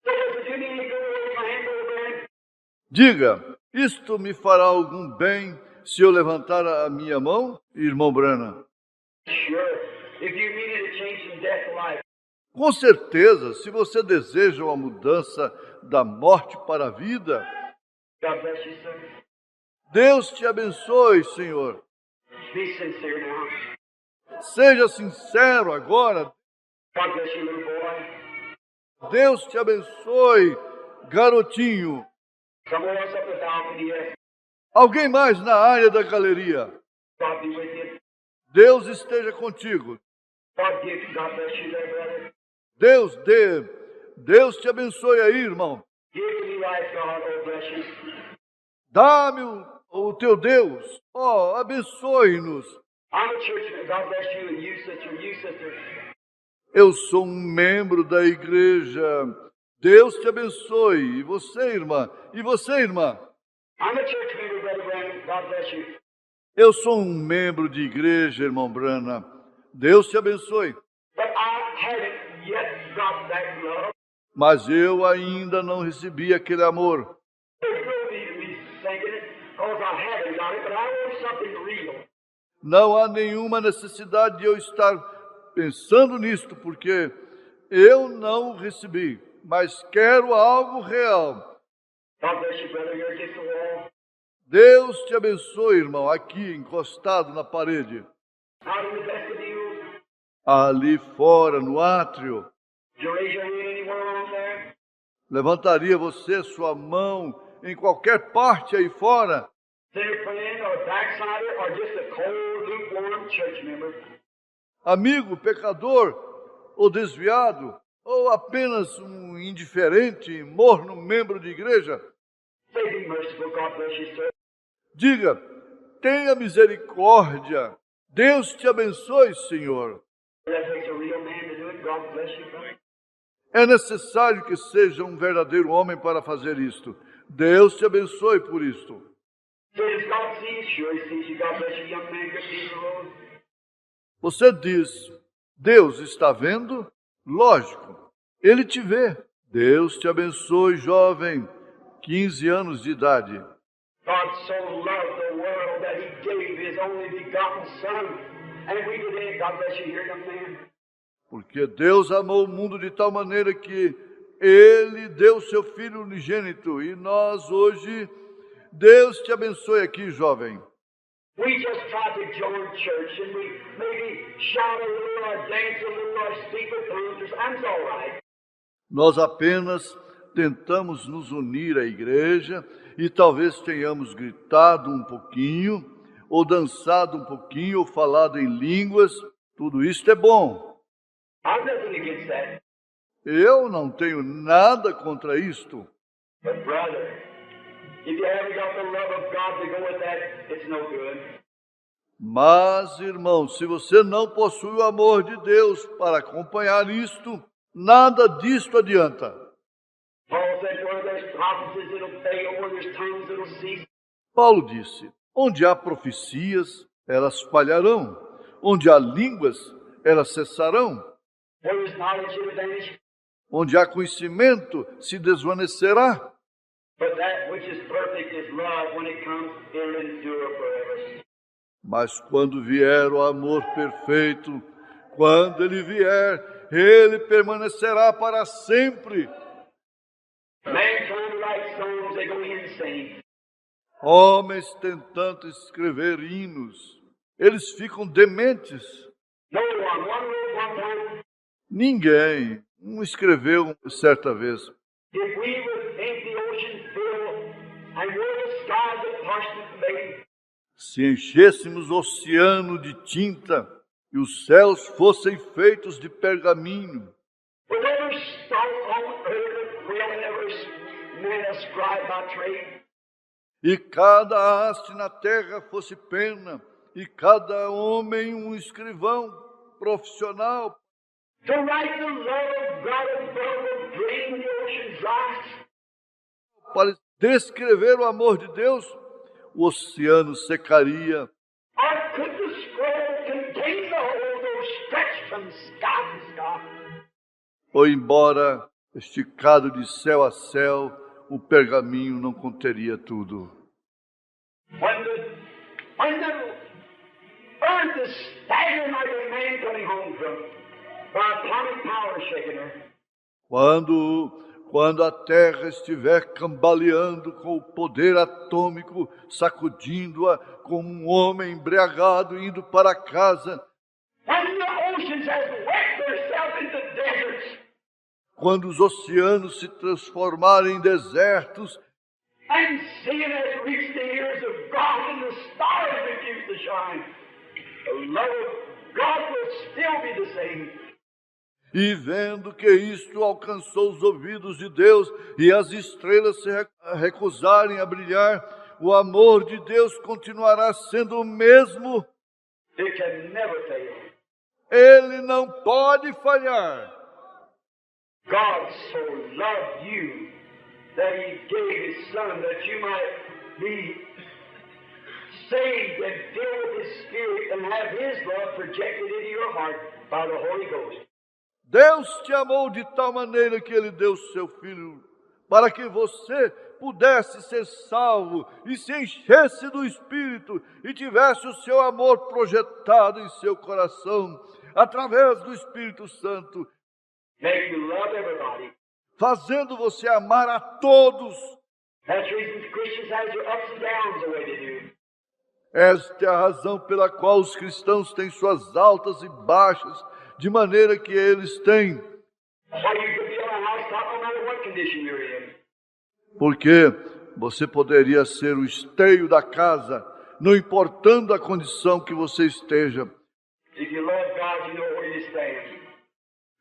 So, does it do me any good to raise my hand, Brother Branham? Diga, isto me fará algum bem se eu levantar a minha mão, irmão Branham? Sure. If you needed a change from death to life. Com certeza, se você deseja uma mudança da morte para a vida, God bless you, sir. Deus te abençoe, Senhor. Be sincere now. Seja sincero agora. God bless you, little boy. Deus te abençoe, garotinho. Someone else up the balcony, yes. Alguém mais na área da galeria. God be with you. Deus esteja contigo. God give you. God bless you there, brother. Deus dê. Deus te abençoe aí, irmão. Give to me life, God. Oh, bless you. Dá-me o teu Deus. Oh, abençoe-nos. I'm a churchman. God bless you and you, sister. You, sister. Eu sou um membro da igreja. Deus te abençoe. E você, irmã? E você, irmã? I'm a church member, Brother Branham. God bless you. Eu sou um membro de igreja, irmão Branham. Deus te abençoe. But I haven't yet got that love. Mas eu ainda não recebi aquele amor. There's no need of me thinking it, because I haven't got it, but I want something real. Não há nenhuma necessidade de eu estar pensando nisto, porque eu não recebi, mas quero algo real. God bless you, brother. You're against the wall. Deus te abençoe, irmão, aqui encostado na parede. Out in the vestibule. Ali fora, no átrio. Did you raise your hand anywhere along there? Levantaria você sua mão em qualquer parte aí fora? Sinner friend or backslider or just a cold, lukewarm church member? Amigo, pecador ou desviado, ou apenas um indiferente, morno membro de igreja? Say, be merciful. God bless you, sir. Diga, tenha misericórdia. Deus te abençoe, Senhor. That takes a real man to do it. God bless you, brother. É necessário que seja um verdadeiro homem para fazer isto. Deus te abençoe por isto. Does God see you? Sure, He sees you. God bless you, young man. Good seeing the Lord. Você diz, Deus está vendo? Lógico, Ele te vê. Deus te abençoe, jovem, 15 anos de idade. God so loved the world that He gave His only begotten Son. And we today, God bless you here, young man. Porque Deus amou o mundo de tal maneira que Ele deu seu Filho unigênito. E nós hoje, Deus te abençoe aqui, jovem. We just try to join church and we maybe shout a little or dance a little or speak with tongues. That's all right. Nós apenas tentamos nos unir à igreja e talvez tenhamos gritado um pouquinho, ou dançado um pouquinho, ou falado em línguas. Tudo isso é bom. I've nothing against that. Eu não tenho nada contra isto. But brother, if you haven't got the love of God to go with that, it's no good. Mas, irmão, se você não possui o amor de Deus para acompanhar isto, nada disto adianta. Paul said, where there's prophecies, it'll fail. Where there's tongues, it'll cease. Paulo disse, onde há profecias, elas falharão. Onde há línguas, elas cessarão. Where there's knowledge, it'll vanish. Onde há conhecimento, se desvanecerá. But that which is perfect is love. When it comes, it'll endure forever. Mas quando vier o amor perfeito, quando ele vier, ele permanecerá para sempre. Man trying to write songs, they go insane. Homens tentando escrever hinos, eles ficam dementes. No one wrote one time. Ninguém escreveu certa vez. If we would make the ocean fill and were the skies that parchment made, Se enchêssemos o oceano de tinta e os céus fossem feitos de pergaminho, with every star on earth that will and every man a scribe by trade, e cada haste na terra fosse pena, e cada homem um escrivão profissional, to write the love of God above would drain the ocean dry. para descrever o amor de Deus, o oceano secaria. Or could the scroll contain the whole, though stretched from sky to sky? Ou embora esticado de céu a céu, o pergaminho não conteria tudo. When the earth is staggering like a man coming home from atomic power shaking her. Quando a terra estiver cambaleando com o poder atômico, sacudindo-a como um homem embriagado indo para casa. When the oceans has wet themselves into deserts, Quando os oceanos se transformarem em desertos and sin has reached the ears of God and the stars refuse to shine, the love of God will still be the same. e vendo que isto alcançou os ouvidos de Deus e as estrelas se recusarem a brilhar, o amor de Deus continuará sendo o mesmo. It can never fail. Ele não pode falhar. God so loved you that He gave His Son that you might be saved and filled with His Spirit and have His love projected into your heart by the Holy Ghost. Deus te amou de tal maneira que Ele deu seu Filho, para que você pudesse ser salvo e se enchesse do Espírito e tivesse o seu amor projetado em seu coração, através do Espírito Santo, Make you love everybody. fazendo você amar a todos. That's the reason Christians have their ups and downs the way they do. Esta é a razão pela qual os cristãos têm suas altas e baixas, de maneira que eles têm. Why you could be on a housetop no matter what condition you're in. Porque você poderia ser o esteio da casa, não importando a condição que você esteja. If you love God, you know where you stand.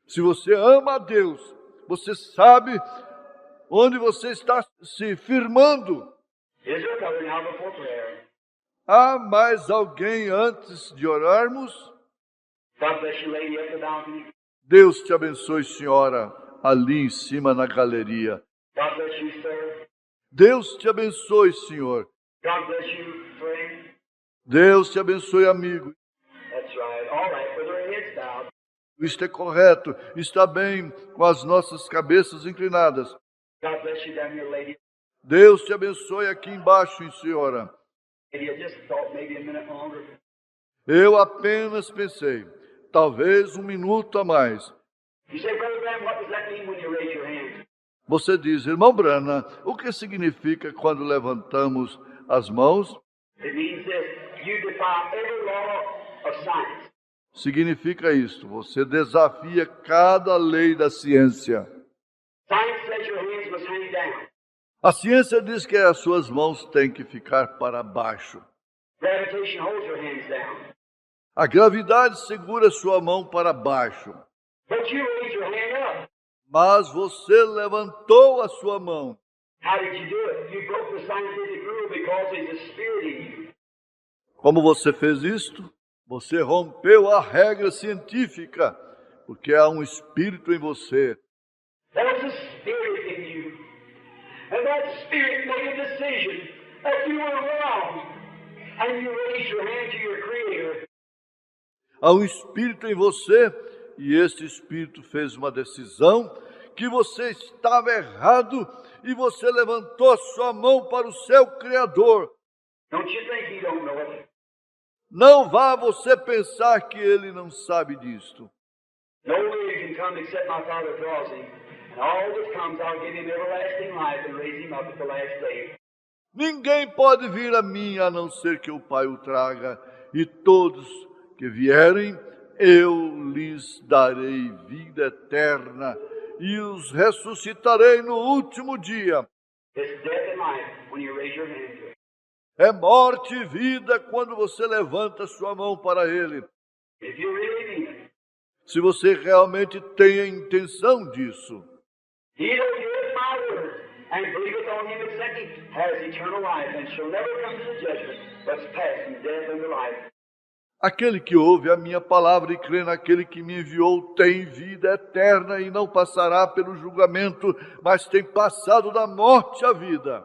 Se você ama a Deus, você sabe onde você está se firmando. Is there another now before prayer? Há mais alguém antes de orarmos? God bless you, lady, up the balcony. Deus te abençoe, senhora, ali em cima na galeria. God bless you, sir. Deus te abençoe, senhor. God bless you, friend. Deus te abençoe, amigo. That's right. All right, with our heads bowed. Isto é correto. Está bem com as nossas cabeças inclinadas. God bless you down here, lady. Deus te abençoe aqui embaixo, hein, senhora. Maybe I just thought maybe a minute longer. Eu apenas pensei, talvez 1 minuto a mais. You say, Brother Graham, what does that mean when you raise your hand? Você diz, irmão Branham, o que significa quando levantamos as mãos? It means this. You defy every law of science. Significa isto, você desafia cada lei da ciência. Science says your hands must hang down. A ciência diz que as suas mãos têm que ficar para baixo. Gravitation holds your hands down. A gravidade segura sua mão para baixo. But you raise your hand up. Mas você levantou a sua mão. How did you do it? You broke the scientific rule because there's a spirit in you. Como você fez isto? Você rompeu a regra científica, porque há um espírito em você. There's a spirit in you. And that spirit made a decision that you were wrong. And you raised your hand to your Creator. Há um espírito em você, e este espírito fez uma decisão que você estava errado e você levantou a sua mão para o seu Criador. Don't you think He don't know it? Não vá você pensar que ele não sabe disto. No man can come except my Father draws him. And all that comes, I'll give him everlasting life and raise him up at the last day. Ninguém pode vir a mim a não ser que o Pai o traga, e todos que vierem, eu lhes darei vida eterna e os ressuscitarei no último dia. It's death and life when you raise your hand to it. É morte e vida quando você levanta sua mão para ele. If you really mean it, Se você realmente tem a intenção disso. he that heareth my word and believeth on him that sent me has eternal life and shall never come to the judgment, but is passed from death unto life. Aquele que ouve a minha palavra e crê naquele que me enviou tem vida eterna e não passará pelo julgamento, mas tem passado da morte à vida.